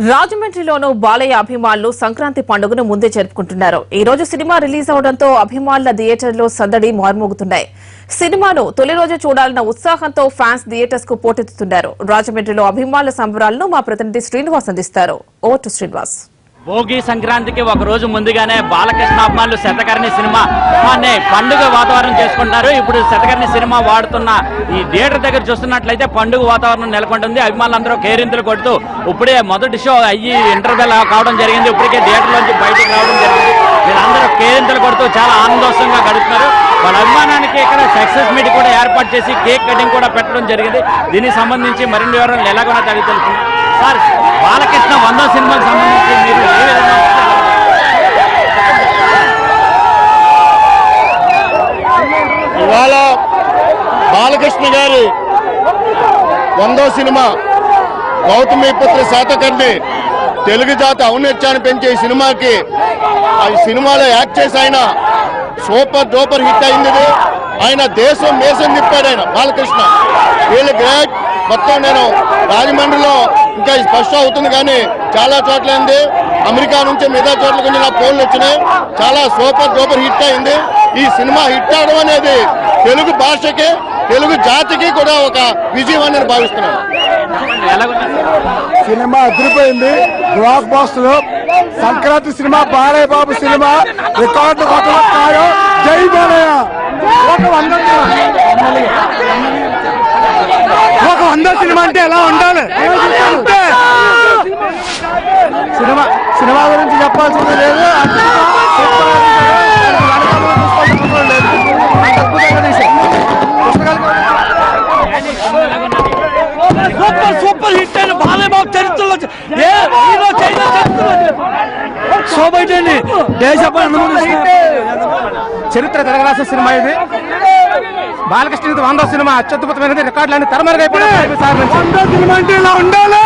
రాజమండ్రిలోనూ బాలయ్య అభిమానులు సంక్రాంతి పండుగను ముందే జరుపుకుంటున్నారు. ఈ రోజు సినిమా రిలీజ్ అవడంతో అభిమానుల థియేటర్లో సందడి మార్మోగుతున్నాయి. సినిమాను తొలి రోజు చూడాలన్న ఉత్సాహంతో ఫ్యాన్స్ థియేటర్స్ కు పోటెత్తుతున్నారు. రాజమండ్రిలో అభిమానుల సంబరాలను మా ప్రతినిధి శ్రీనివాస్ అందిస్తారు. Over to Srinivas. భోగి సంక్రాంతికి ఒక రోజు ముందుగానే బాలకృష్ణ అభిమానులు శతకర్ణి సినిమా పండుగ వాతావరణం చేసుకుంటారు. ఇప్పుడు శతకర్ణి సినిమా వాడుతున్న ఈ థియేటర్ దగ్గర చూస్తున్నట్లయితే పండుగ వాతావరణం నెలకొంటుంది. అభిమానులందరూ కేరింతలు కొడుతూ ఇప్పుడే మొదటి షో అయ్యి ఇంటర్వెల్ కావడం జరిగింది. ఇప్పటికే థియేటర్ నుంచి బయటకు రావడం జరిగింది. వీళ్ళందరూ కేరింతలు కొడుతూ చాలా ఆనందోత్సవంగా గడుపుతున్నారు. వాళ్ళ అభిమానానికి ఇక్కడ సక్సెస్ మీట్ కూడా ఏర్పాటు చేసి కేక్ కటింగ్ కూడా పెట్టడం జరిగింది. దీనికి సంబంధించి మరిన్ని వివరాలు ఎలాగోనా తగ్గి తెలుస్తుంది. సార్, బాలకృష్ణ 100వ సినిమాకి సంబంధించి మీరు ఏ విధంగా ఇవాళ బాలకృష్ణ గారి 100వ సినిమా గౌతమిపుత్ర శాతకర్ణి తెలుగు జాతి ఔన్నత్యాన్ని పెంచే ఈ సినిమాకి ఆ సినిమాలో యాక్ట్ చేసి ఆయన సూపర్ డూపర్ హిట్ అయింది. ఆయన దేశం మేసం తిప్పాడు. ఆయన బాలకృష్ణ వీళ్ళు గ్రేట్. మొత్తం నేను రాజమండ్రిలో ఇంకా స్పష్టం అవుతుంది కానీ చాలా చోట్ల అయింది. అమెరికా నుంచి మిగతా చోట్ల కొన్ని నా ఫోన్లు వచ్చినాయి. చాలా సూపర్ డూపర్ హిట్ అయింది. ఈ సినిమా హిట్ అవడం అనేది తెలుగు భాషకి తెలుగు జాతికి కూడా ఒక విజయం అని నేను భావిస్తున్నాను. సినిమా అదిరిపోయింది. Blockbuster Sankranti cinema, Balayya Babu cinema record కొట్టడం. జై బాలయ్య. ఒక 100 సినిమా అంటే ఎలా ఉండాలి? సినిమా గురించి చెప్పాల్సింది లేదు. సూపర్ హిట్ అయిన బాలయ్య బాబు చరిత్రలో సో బయట దేశ చరిత్ర తిరగరాసిన సినిమా ఇది. బాలకృష్ణ 100వ సినిమా అత్యద్భుతమైనది. రికార్డులన్నీ తరమరుగైపోయినాయి. సినిమా అంటే ఇలా ఉండాలి.